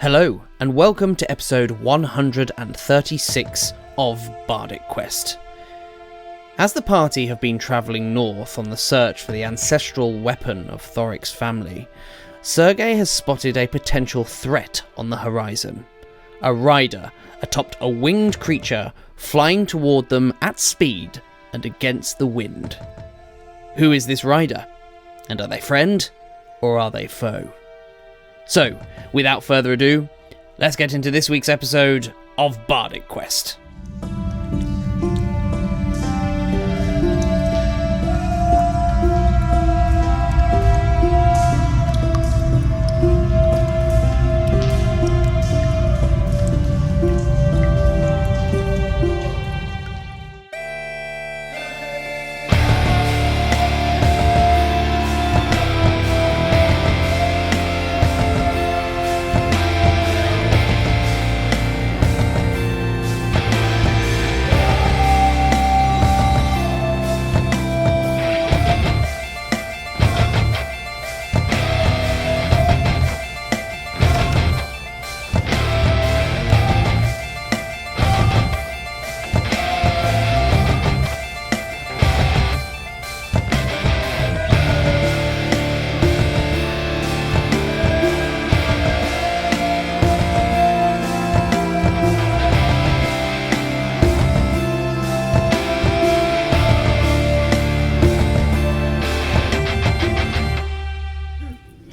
Hello, and welcome to episode 136 of Bardic Quest. As the party have been travelling north on the search for the ancestral weapon of Thorik's family, Sergei has spotted a potential threat on the horizon. A rider atop a winged creature flying toward them at speed and against the wind. Who is this rider? And are they friend, or are they foe? So, without further ado, let's get into this week's episode of Bardic Quest.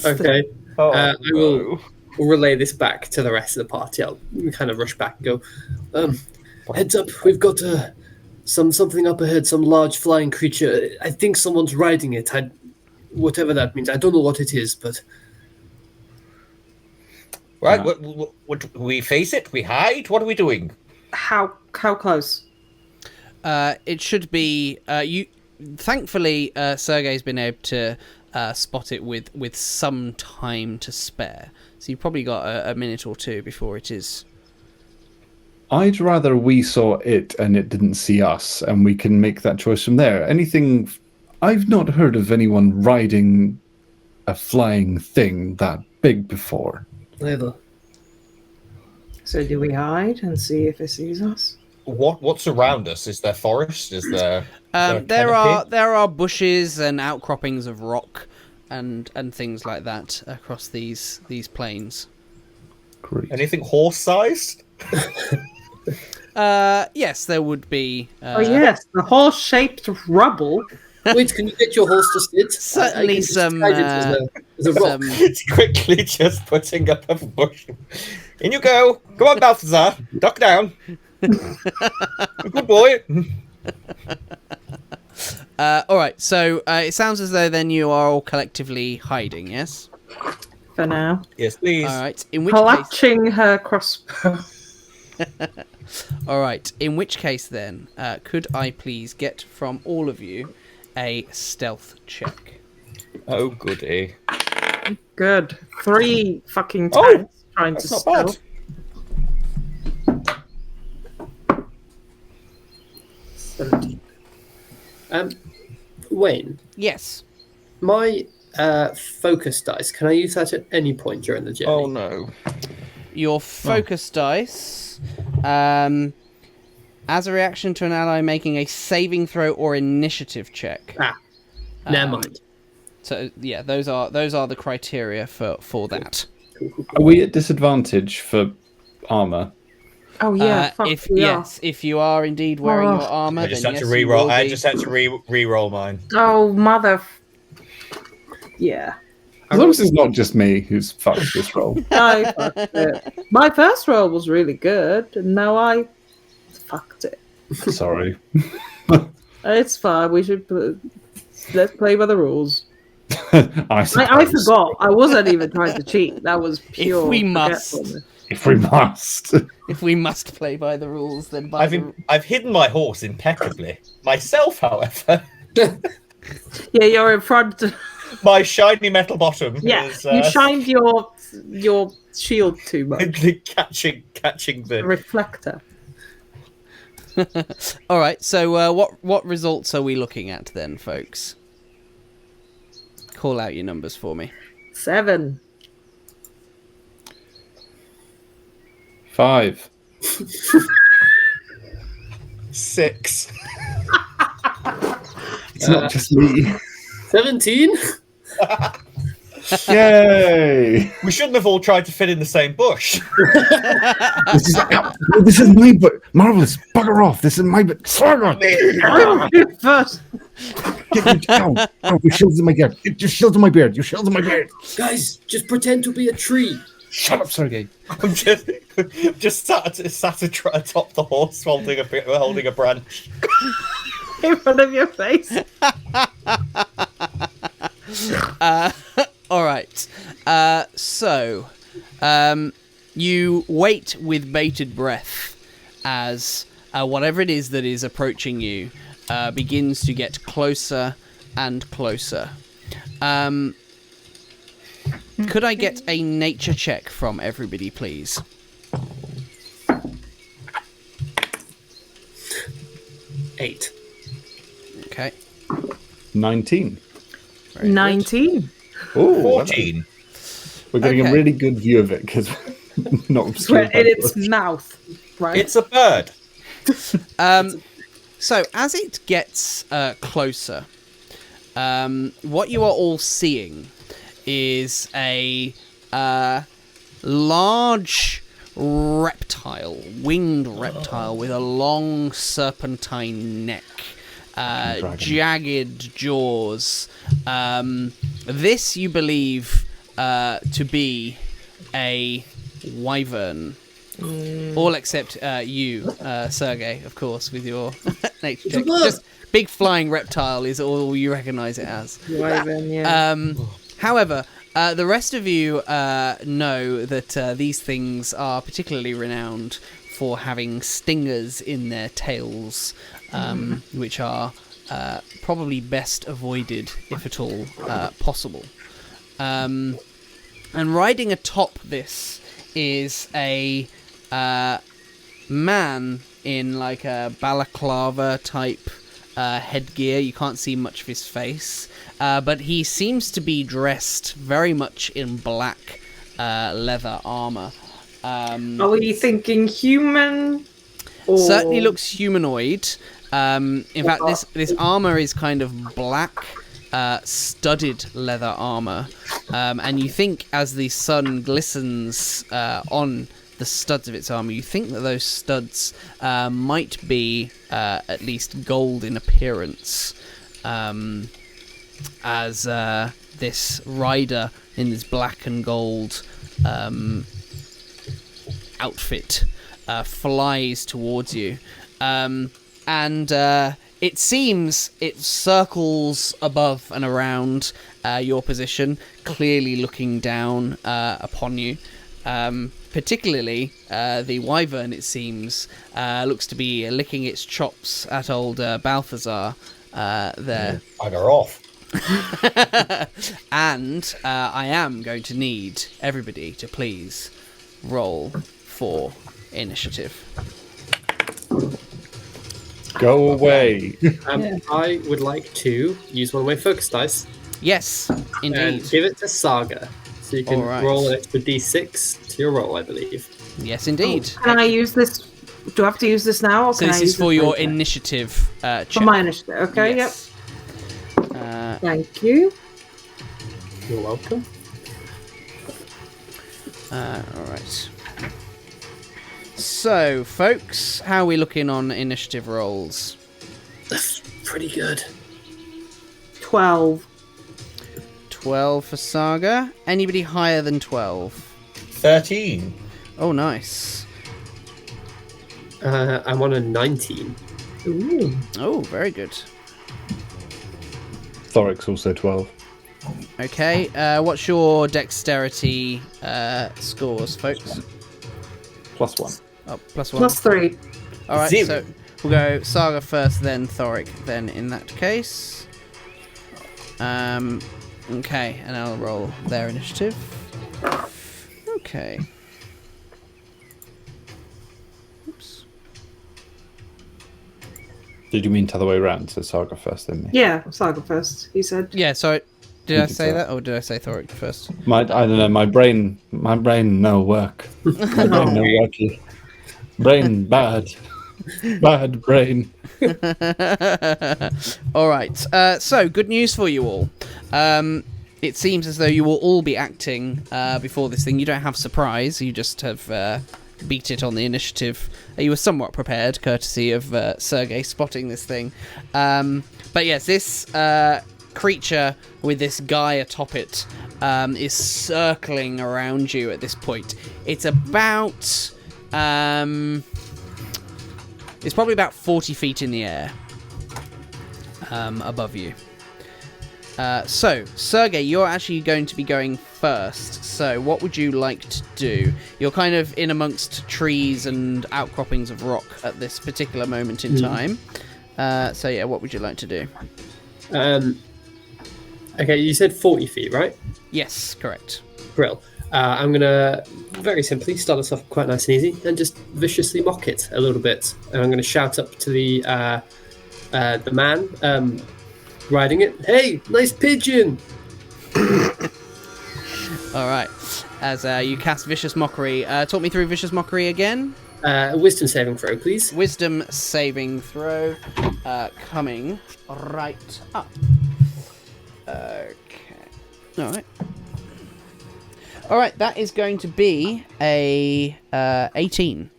Okay. I will relay this back to the rest of the party. I'll kind of rush back and go, heads up, we've got something up ahead, some large flying creature. I think someone's riding it. Whatever that means. I don't know what it is, but... Right, we face it? We hide? What are we doing? How close? It should be... Thankfully, Sergei's been able to... spot it with some time to spare. So you've probably got a minute or two before it is. I'd rather we saw it and it didn't see us, and we can make that choice from there. Anything... I've not heard of anyone riding a flying thing that big before. Neither. So do we hide and see if it sees us? What's around us? Is there forest? Is there... There are bushes and outcroppings of rock and things like that across these plains. Great. Anything horse-sized? Yes, there would be. Oh yes, the horse-shaped rubble. Wait, can you get your horse to sit? Certainly some. As a rock. It's quickly just putting up a bush. In you go. Go on, Balthazar. Duck down. Good boy. All right, so it sounds as though then you are all collectively hiding, yes? For now. Yes, please. All right, in which Clutching her crossbow. All right, in which case then, could I please get from all of you a stealth check? Oh, goody. Good. 3 fucking times trying to That's not steal. bad. 17. Wayne, Yes. my focus dice, can I use that at any point during the journey? Oh, no. Your focus dice, as a reaction to an ally making a saving throw or initiative check. Never mind. So yeah, those are the criteria for that. Are we at disadvantage for armor? Oh yeah. If you are indeed wearing your armor, I just then had yes, to you re-roll. will I be. just had to re-roll mine. Oh mother. Yeah. As long as it's not just me who's fucked this roll. I fucked it. My first roll was really good, and now I fucked it. Sorry. It's fine. We should let's play by the rules. I forgot. I wasn't even trying to cheat. That was pure. If we must. forgetfulness. If we must. If we must play by the rules, then I've hidden my horse impeccably. Myself, however, Yeah, you're in front. my shiny metal bottom. Yeah, is, you shined your shield too much. catching the Reflector. All right. So what results are we looking at then, folks? Call out your numbers for me. 7. 5. 6. It's not just me. 17. Yay! We shouldn't have all tried to fit in the same bush. This is my butt. Marvellous, bugger off. This is my butt. Saga! First. Get down. Oh, your shield's in my beard. Your shield's in my beard. Your shield's in my beard. Guys, just pretend to be a tree. Shut up, Sergei. I'm just sat atop the horse holding a branch. In front of your face. All right. So, you wait with bated breath as whatever it is that is approaching you begins to get closer and closer. Could I get a nature check from everybody, please? 8. Okay. 19. Very good. 19. Oh, 14. we're getting Okay. a really good view of it because not We're obscured by in its bush. mouth. Right. It's a bird. So, as it gets closer, what you are all seeing is a large reptile, winged reptile with a long serpentine neck, jagged jaws. This you believe to be a wyvern. All except you, Sergei, of course, with your nature check. Just big flying reptile is all you recognise it as. Wyvern, yeah. However, the rest of you know that these things are particularly renowned for having stingers in their tails, which are probably best avoided, if at all possible. And riding atop this is a man in like a balaclava type headgear. You can't see much of his face, but he seems to be dressed very much in black leather armor. Are we thinking human? Or... Certainly looks humanoid. In fact, this armor is kind of black, studded leather armor, and you think as the sun glistens on the studs of its armor, you think that those studs might be at least gold in appearance, as this rider in this black and gold outfit flies towards you, and it seems it circles above and around your position, clearly looking down upon you. Particularly, the wyvern, it seems, looks to be licking its chops at old Balthazar there. Bugger off. And I am going to need everybody to please roll for initiative. Go away. I would like to use one of my focus dice Yes, indeed. and give it to Saga. So you can All right. roll an extra d6 to your roll, I believe. Yes, indeed. Can I use this? Do I have to use this now? Or So can this I is use for it your later? initiative check. For my initiative. Okay, Yes. yep. Thank you. You're welcome. All right. So, folks, how are we looking on initiative rolls? That's pretty good. 12. 12 for Saga. Anybody higher than 12? 13. Oh, nice. I'm on a 19. Ooh. Oh, very good. Thorik's also 12. Okay, what's your dexterity scores, folks? +1. Oh, +1. +3. All right, 0. so we'll go Saga first, then Thorik, then in that case. Okay, and I'll roll their initiative. Okay. Oops. Did you mean the other way around? So Saga first, then me? Yeah, Saga first, he said. Yeah, so Did I say that, or did I say Thorik first? I don't know. My brain no work. My brain no worky. Brain bad. Bad brain. All right. So, good news for you all. It seems as though you will all be acting before this thing. You don't have surprise. You just have beat it on the initiative. You were somewhat prepared, courtesy of Sergei spotting this thing. But yes, this creature with this guy atop it is circling around you at this point. It's about... it's probably about 40 feet in the air above you. So, Sergei, you're actually going to be going first. So, what would you like to do? You're kind of in amongst trees and outcroppings of rock at this particular moment in time. So, yeah, what would you like to do? Okay, you said 40 feet, right? Yes, correct. Brill. I'm going to very simply start us off quite nice and easy and just viciously mock it a little bit. And I'm going to shout up to the man riding it. Hey, nice pigeon! All right. As you cast Vicious Mockery, talk me through Vicious Mockery again. Wisdom saving throw, please. Wisdom saving throw coming right up. Okay. All right. All right, that is going to be a 18.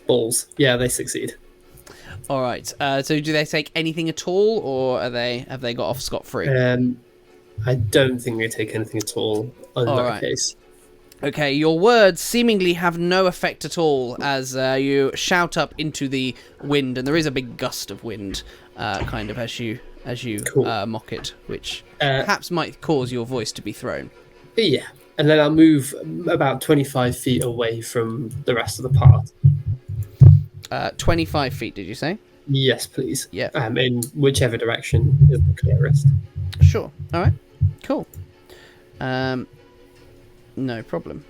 Balls. Yeah, they succeed. All right. So, do they take anything at all, or have they got off scot-free? I don't think they take anything at all in that case. Okay, your words seemingly have no effect at all as you shout up into the wind, and there is a big gust of wind, kind of as you cool. Mock it, which perhaps might cause your voice to be thrown. Yeah, and then I'll move about 25 feet away from the rest of the path. 25 feet, did you say? Yes, please. Yeah. In whichever direction is the clearest. Sure. All right. Cool. No problem.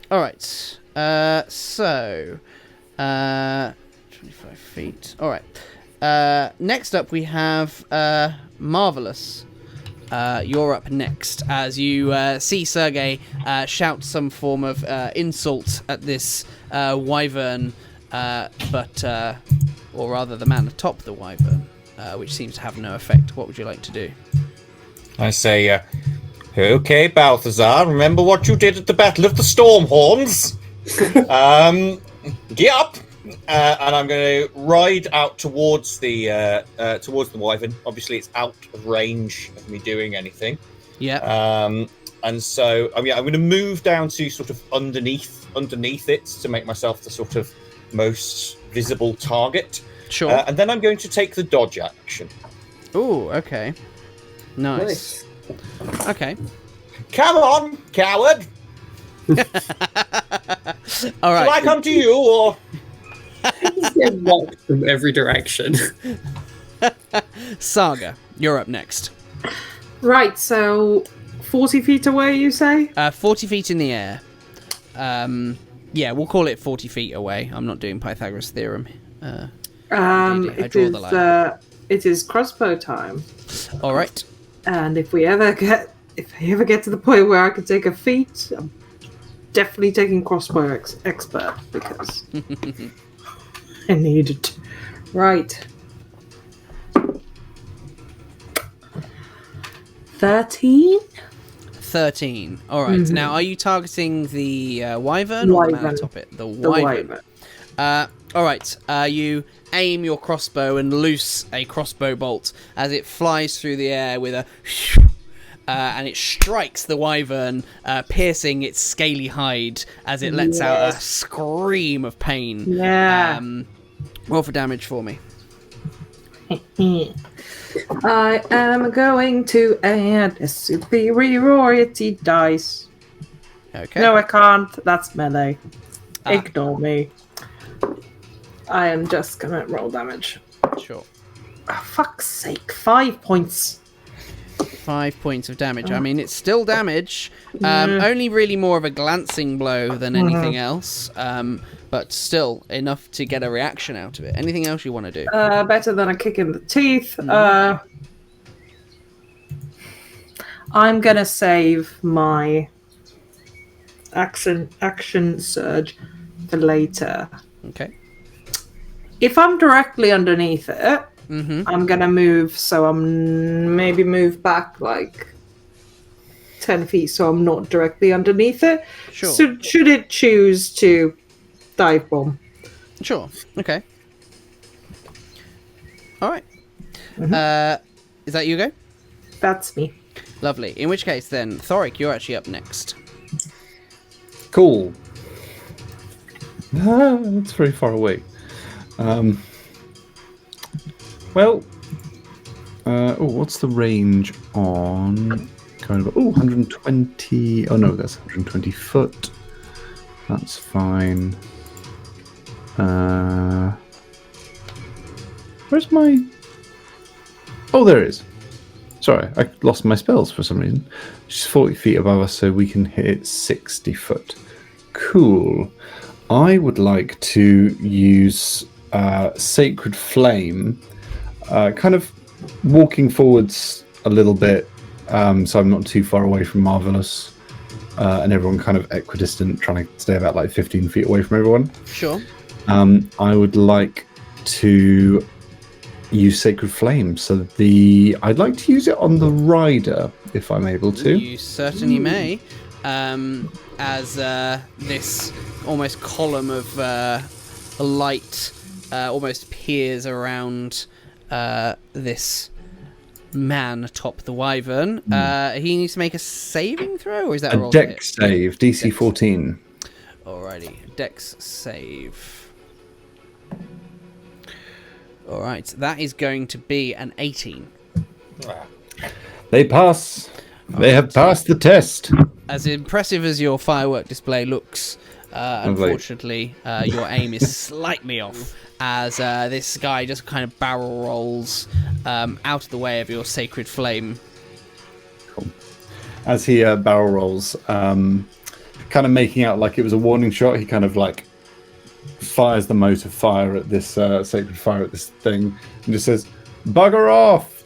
All right. So, 25 feet. All right. Next up, we have Marvellus. You're up next as you see Sergei shout some form of insult at this wyvern, or rather the man atop the wyvern, which seems to have no effect. What would you like to do? I say, okay, Balthazar, remember what you did at the Battle of the Stormhorns? Get up! And I'm going to ride out towards the wyvern. Obviously, it's out of range of me doing anything. Yeah. And so, I'm going to move down to sort of underneath it to make myself the sort of most visible target. Sure. And then I'm going to take the dodge action. Ooh, okay. Nice. Okay. Come on, coward! All right. Shall I come to you, or... Get mocked from every direction. Saga, you're up next. Right, so 40 feet away, you say? 40 feet in the air. Yeah, we'll call it 40 feet away. I'm not doing Pythagoras theorem. It is crossbow time. All right. And if I ever get to the point where I can take a feat, I'm definitely taking crossbow expert because I need it. Right. 13? 13. All right. Mm-hmm. Now, are you targeting the wyvern or the man atop it? The wyvern. All right. You aim your crossbow and loose a crossbow bolt as it flies through the air with a and it strikes the wyvern, piercing its scaly hide as it lets out a scream of pain. Yeah. Roll for damage for me. I am going to add a superiority dice. Okay. No, I can't. That's melee. Ignore me. I am just gonna roll damage. Sure. Oh, fuck's sake. 5 points. 5 points of damage. I mean, it's still damage. Only really more of a glancing blow than anything else. But still enough to get a reaction out of it. Anything else you want to do? Better than a kick in the teeth. I'm gonna save my action surge for later. Okay. If I'm directly underneath it, Mm-hmm. I'm gonna move, so I'm maybe move back like 10 feet, so I'm not directly underneath it. Sure. So should it choose to dive bomb? Sure. Okay. All right. Is that you go? That's me. Lovely. In which case, then, Thorik, you're actually up next. Cool. It's very far away. What's the range on kind of 120? Oh no, that's 120 foot. That's fine. Where's my? Oh, there it is. Sorry, I lost my spells for some reason. She's 40 feet above us, so we can hit 60 foot. Cool. I would like to use Sacred Flame, kind of walking forwards a little bit, so I'm not too far away from Marvellus, and everyone kind of equidistant, trying to stay about like 15 feet away from everyone. Sure. I would like to use Sacred Flame, so I'd like to use it on the rider, if I'm able to. You certainly may. As this almost column of light almost peers around this man atop the Wyvern. He needs to make a saving throw, or is that a roll? Dex save, DC 14. Alrighty, Dex save. Alright, that is going to be an 18. They pass. They have passed the test. As impressive as your firework display looks, unfortunately, your aim is slightly off, as this guy just kind of barrel rolls out of the way of your Sacred Flame. Cool. As he barrel rolls, kind of making out like it was a warning shot, he kind of like fires the motor fire at this Sacred Fire at this thing, and just says, "Bugger off!"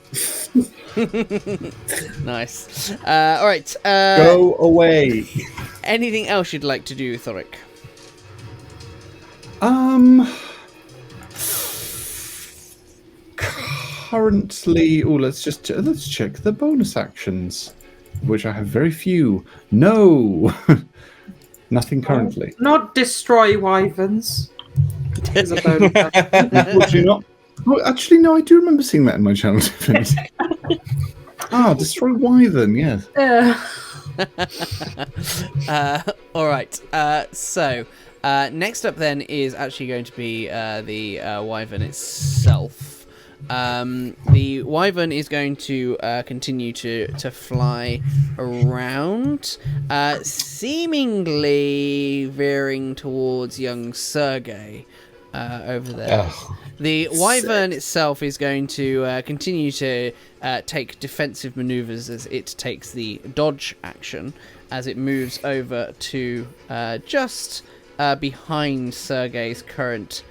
Nice. All right. Go away. Anything else you'd like to do, Thorik? Currently, let's check the bonus actions, which I have very few. No, nothing currently. Not destroy wyverns. Is a bonus action. Unfortunately not. Oh, actually, no, I do remember seeing that in my channel. Destroy Wyvern, yes. All right. So next up then is actually going to be the Wyvern itself. The Wyvern is going to continue to fly around, seemingly veering towards young Sergei over there. The Wyvern itself is going to continue to take defensive maneuvers as it takes the dodge action, as it moves over to just behind Sergei's current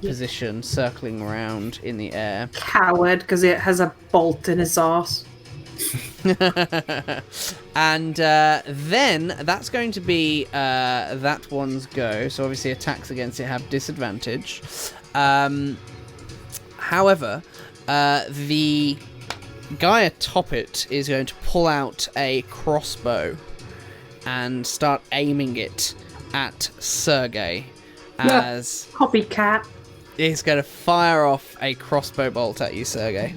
position, circling around in the air. Coward, because it has a bolt in his arse. And then that's going to be that one's go. So obviously attacks against it have disadvantage. However, the guy atop it is going to pull out a crossbow and start aiming it at Sergei. As copycat. He's going to fire off a crossbow bolt at you, Sergei.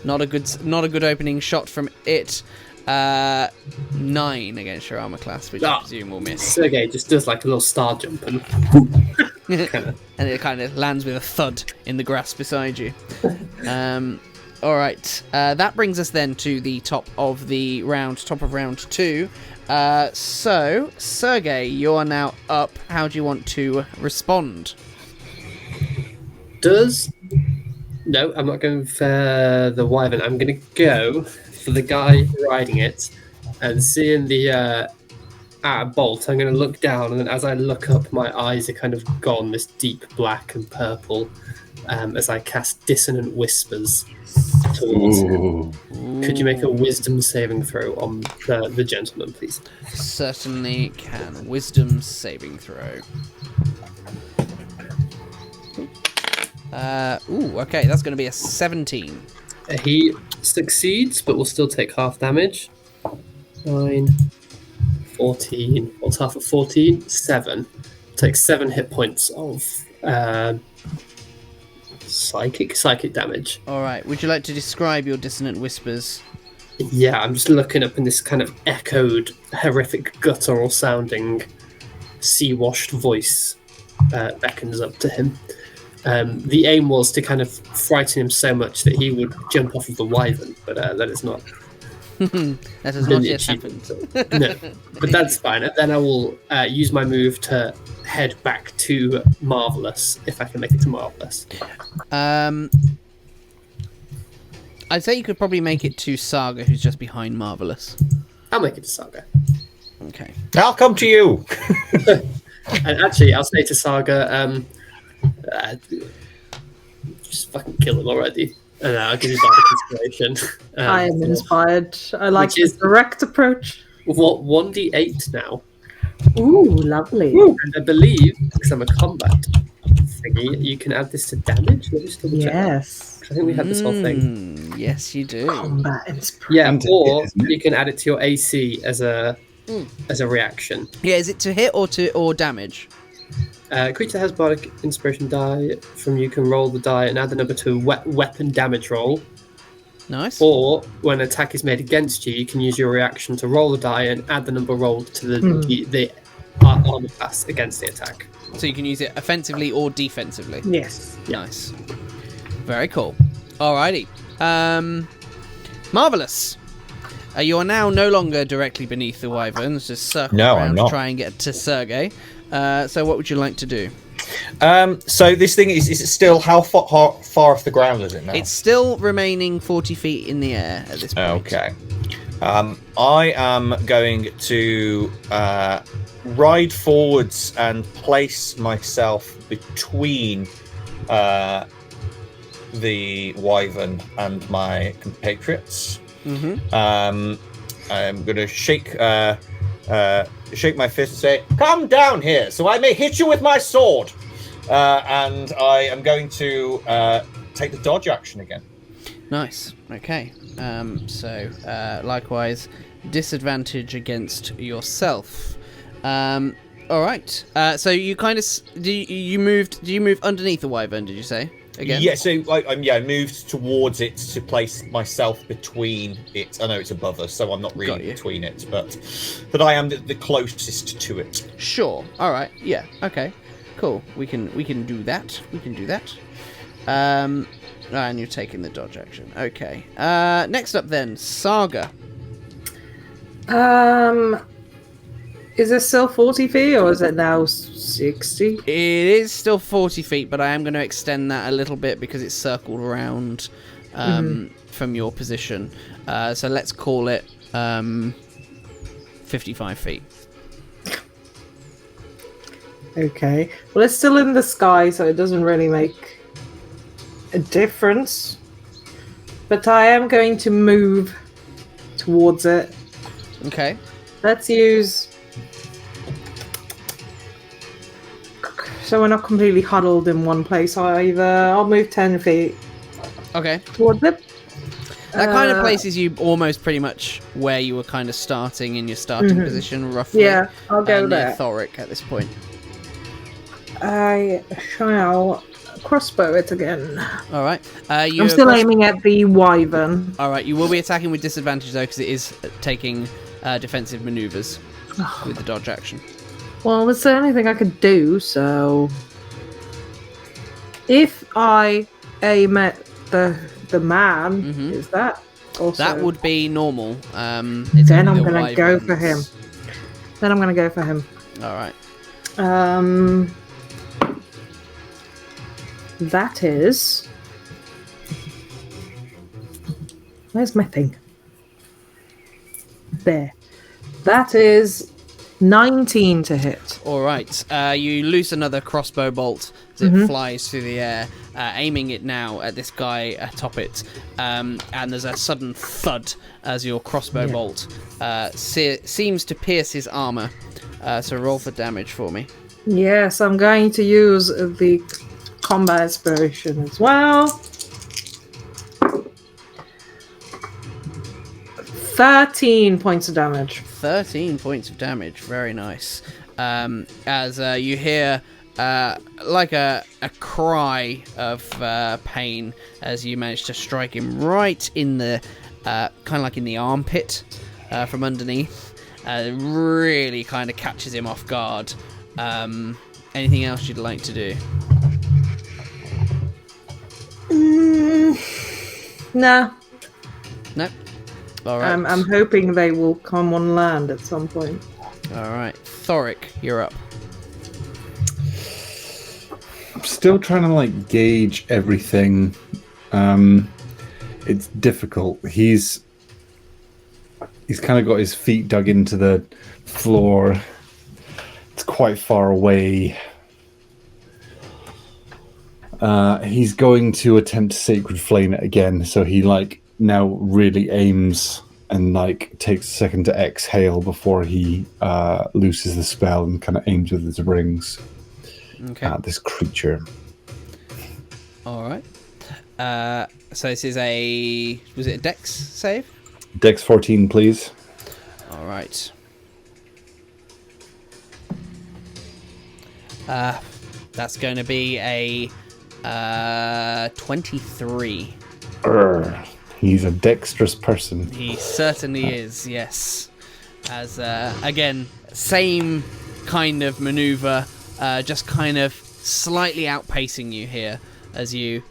Not a good opening shot from it. 9 against your armor class, which I presume will miss. Sergei just does like a little star jump and and it kind of lands with a thud in the grass beside you. All right, that brings us then to the top of round 2. So, Sergei, you're now up. How do you want to respond? No, I'm not going for the Wyvern. I'm going to go for the guy riding it, and seeing the bolt, I'm going to look down, and then as I look up, my eyes are kind of gone this deep black and purple, as I cast Dissonant Whispers towards him. Could you make a wisdom saving throw on the gentleman, please? Certainly can. Wisdom saving throw. Okay, that's going to be a 17. He succeeds, but will still take half damage. 9, 14. What's half of 14? 7. Takes 7 hit points of psychic damage. All right. Would you like to describe your dissonant whispers? Yeah, I'm just looking up, and this kind of echoed, horrific, guttural sounding, sea-washed voice beckons up to him. The aim was to kind of frighten him so much that he would jump off of the Wyvern, but that is not. That has not yet happened. No, but that's fine. And then I will use my move to head back to Marvellus, if I can make it to Marvellus. I'd say you could probably make it to Saga, who's just behind Marvellus. I'll make it to Saga. Okay. I'll come to you. And actually, I'll say to Saga, just fucking kill him already. And I'll give you Bardic Inspiration. I am inspired. I like the direct approach. What, 1d8 now? Ooh, lovely. And I believe, because I'm a combat thingy, you can add this to damage. Let me just double check. Yes. I think we had this whole thing. Yes, you do. Combat inspiration. Yeah, And to or hit, isn't it? you can add it to your AC as a reaction. Yeah, is it to hit or damage? Creature that has Bardic Inspiration die from you can roll the die and add the number to a weapon damage roll. Nice. Or when an attack is made against you, you can use your reaction to roll the die and add the number rolled to the armor class against the attack. So you can use it offensively or defensively. Yes. Nice. Very cool. Alrighty. Marvellous. You are now no longer directly beneath the Wyverns, just circle around to try and get to Sergei. So what would you like to do? So this thing is it still how far off the ground is it now? It's still remaining 40 feet in the air at this point. Okay. I am going to ride forwards and place myself between the Wyvern and my compatriots. Mm-hmm. I'm going to shake my fist and say, "Come down here, so I may hit you with my sword." And I am going to take the dodge action again. Nice. Okay. So likewise, disadvantage against yourself. All right. So you kind of do you move underneath the Wyvern? Did you say again? Yeah. So I moved towards it to place myself between it. I know it's above us, so I'm not really between it, but I am the closest to it. Sure. All right. Yeah. Okay. Cool. We can do that. And you're taking the dodge action. Okay. Next up then, Saga. Is it still 40 feet or is it now 60? It is still 40 feet, but I am going to extend that a little bit because it's circled around from your position. So let's call it 55 feet. Okay. Well, it's still in the sky, so it doesn't really make a difference. But I am going to move towards it. Okay. Let's use... So we're not completely huddled in one place either. I'll move 10 feet. Okay. Towards it. That kind of places you almost pretty much where you were kind of starting in your starting position, roughly. Yeah, I'll go there. Thorik at this point. I shall crossbow it again. All right. I'm still aiming at the Wyvern. All right. You will be attacking with disadvantage though, because it is taking defensive maneuvers with the dodge action. Well, it's the only thing I could do. So, if I aim at the man, is that also... That would be normal. Then I'm gonna go for him. All right. That is... Where's my thing? There. That is 19 to hit. All right. You loose another crossbow bolt, as it flies through the air, aiming it now at this guy atop it. And there's a sudden thud as your crossbow bolt seems to pierce his armor. So roll for damage for me. Yes, I'm going to use the combat inspiration as well. 13 points of damage. 13 points of damage. Very nice. As you hear like a cry of pain as you manage to strike him right in the kind of like in the armpit from underneath. Really kind of catches him off guard. Anything else you'd like to do? Nah. Nope. All right. I'm hoping they will come on land at some point. All right. Thorik, you're up. I'm still trying to gauge everything. It's difficult. He's kind of got his feet dug into the floor. It's quite far away. He's going to attempt to Sacred Flame it again, so he now really aims and takes a second to exhale before he looses the spell and kind of aims with his rings at this creature. All right. So this is was it a Dex save? Dex 14, please. All right. That's going to be a 23. He's a dexterous person. He certainly is, yes. As, again, same kind of maneuver, just kind of slightly outpacing you here as you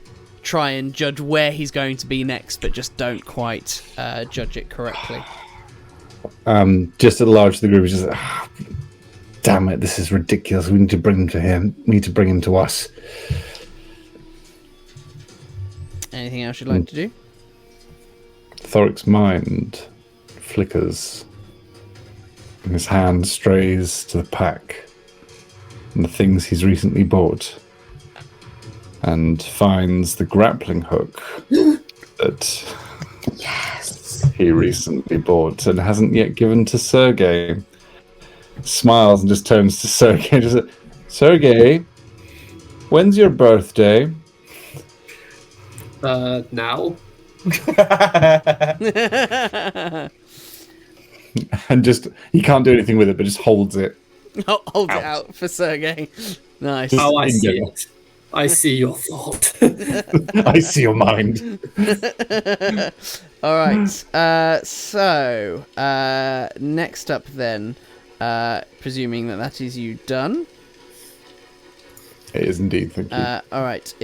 try and judge where he's going to be next, but just don't quite judge it correctly. Just at large, the group is just, damn it, this is ridiculous. We need to bring him to him. We need to bring him to us. Anything else you'd like to do? Thorik's mind flickers, and his hand strays to the pack and the things he's recently bought, and finds the grappling hook that he recently bought and hasn't yet given to Sergei. Smiles and just turns to Sergei. Just, Sergei, when's your birthday? Now. And just, he can't do anything with it, but just holds it. Hold it out for Sergei. Nice. Oh, I see it. I see your thought. I see your mind. All right. So next up then, presuming that is you done. It is indeed, thank you. All right.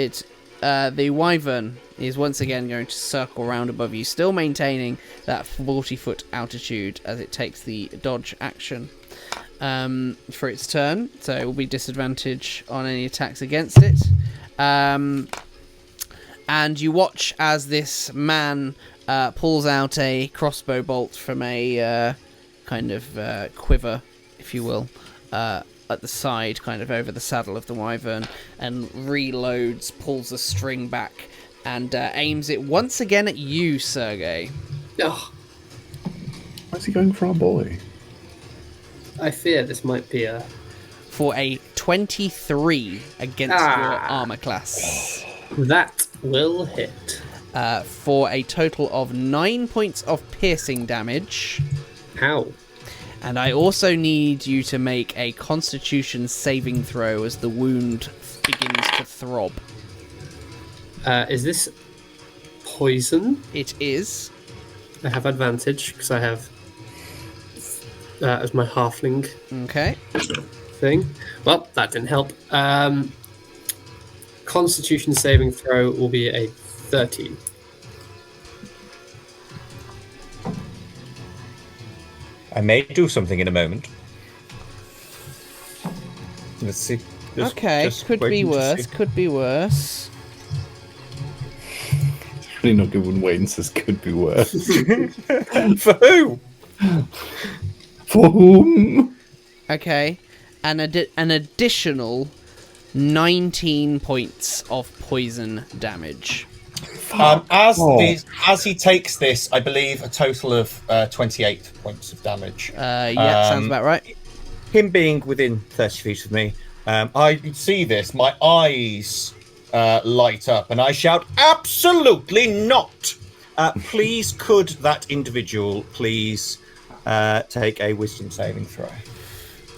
The Wyvern is once again going to circle round above you, still maintaining that 40-foot altitude as it takes the dodge action for its turn. So it will be disadvantage on any attacks against it. And you watch as this man pulls out a crossbow bolt from a kind of quiver, if you will, at the side, kind of over the saddle of the Wyvern, and reloads, pulls the string back, and aims it once again at you, Sergei. Oh, Why's he going for our boy? I fear this might be a... For a 23 against your armor class. That will hit. For a total of 9 points of piercing damage. How? And I also need you to make a Constitution saving throw as the wound begins to throb. Is this poison? It is. I have advantage because I have as my halfling Okay. thing. Well, that didn't help. Constitution saving throw will be a 13. I may do something in a moment. Let's see. Just could be waiting to worse. see. Could be worse. It's really not good when Wayne says could be worse. For who? For whom? Okay, an additional 19 points of poison damage. As he takes this, I believe a total of 28 points of damage. Sounds about right. Him being within 30 feet of me, I see this. My eyes light up, and I shout, "Absolutely not!" Please, could that individual please take a wisdom saving throw?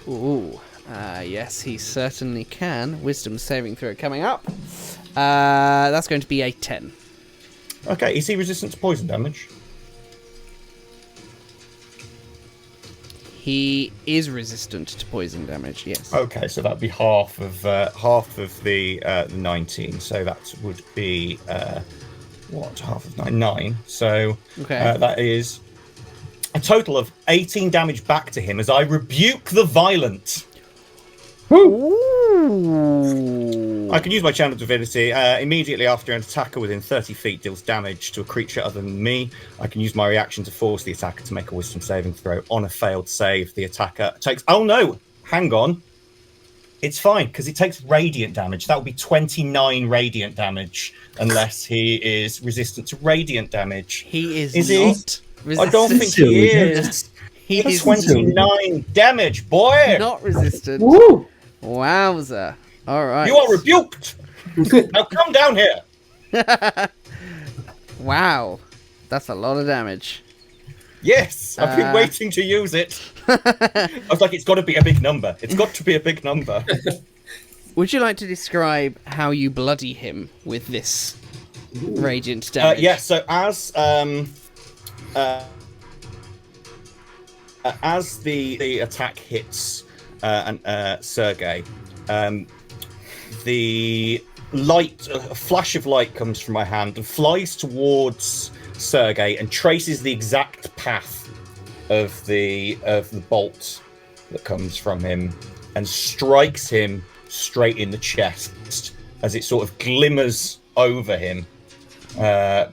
Ooh, yes, he certainly can. Wisdom saving throw coming up. That's going to be a 10. Okay, is he resistant to poison damage? He is resistant to poison damage, yes. Okay, so that'd be half of the 19. So that would be half of 9? 9. So that is a total of 18 damage back to him as I rebuke the violent. Ooh. I can use my channel divinity immediately after an attacker within 30 feet deals damage to a creature other than me. I can use my reaction to force the attacker to make a wisdom saving throw. On a failed save, the attacker takes... Oh no! Hang on. It's fine, because it takes radiant damage. That would be 29 radiant damage, unless he is resistant to radiant damage. He is not resistant. I don't think he is. He is 29 damage, boy! Not resistant. Woo! Wowza. All right. You are rebuked! Now come down here! Wow. That's a lot of damage. Yes, I've been waiting to use it. I was like, it's got to be a big number. It's got to be a big number. Would you like to describe how you bloody him with this radiant damage? Yes, so as the attack hits Sergei, the light, a flash of light comes from my hand and flies towards Sergei and traces the exact path of the bolt that comes from him and strikes him straight in the chest as it sort of glimmers over him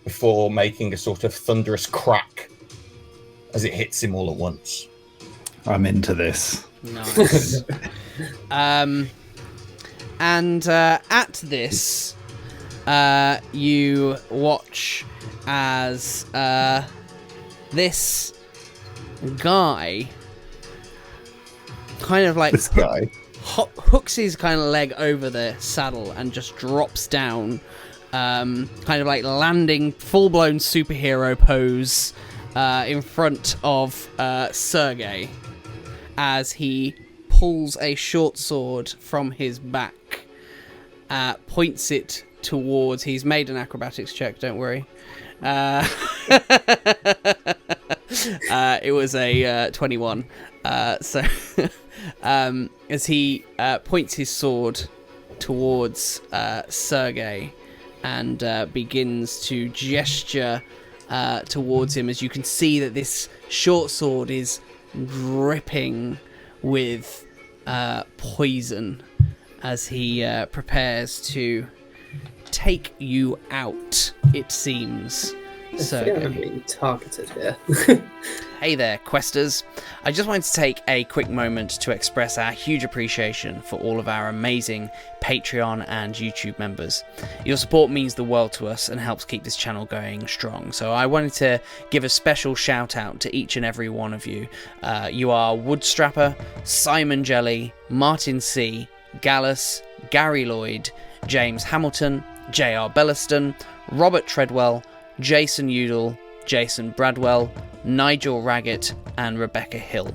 before making a sort of thunderous crack as it hits him all at once. I'm into this. Nice. And at this, you watch as this guy kind of like hooks his kind of leg over the saddle and just drops down, kind of like landing full-blown superhero pose in front of Sergei as he pulls a short sword from his back, points it towards... He's made an acrobatics check, don't worry. It was a 21. So as he points his sword towards Sergei and begins to gesture towards him, as you can see that this short sword is dripping with poison as he prepares to take you out, it seems. I feel I'm being targeted here. Hey there, Questers. I just wanted to take a quick moment to express our huge appreciation for all of our amazing Patreon and YouTube members. Your support means the world to us and helps keep this channel going strong. So I wanted to give a special shout out to each and every one of you. You are Woodstrapper, Simon Jelly, Martin C, Gallus, Gary Lloyd, James Hamilton, J.R. Belliston, Robert Treadwell, Jason Udall, Jason Bradwell, Nigel Raggett, and Rebecca Hill.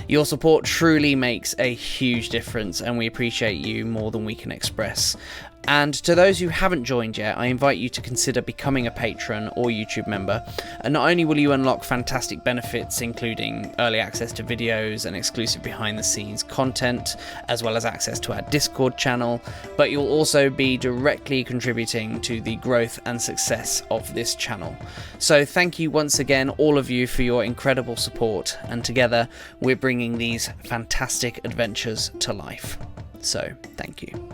Your support truly makes a huge difference, and we appreciate you more than we can express. And to those who haven't joined yet, I invite you to consider becoming a patron or YouTube member. And not only will you unlock fantastic benefits, including early access to videos and exclusive behind-the-scenes content, as well as access to our Discord channel, but you'll also be directly contributing to the growth and success of this channel. So thank you once again, all of you, for your incredible support, and together we're bringing these fantastic adventures to life. So thank you.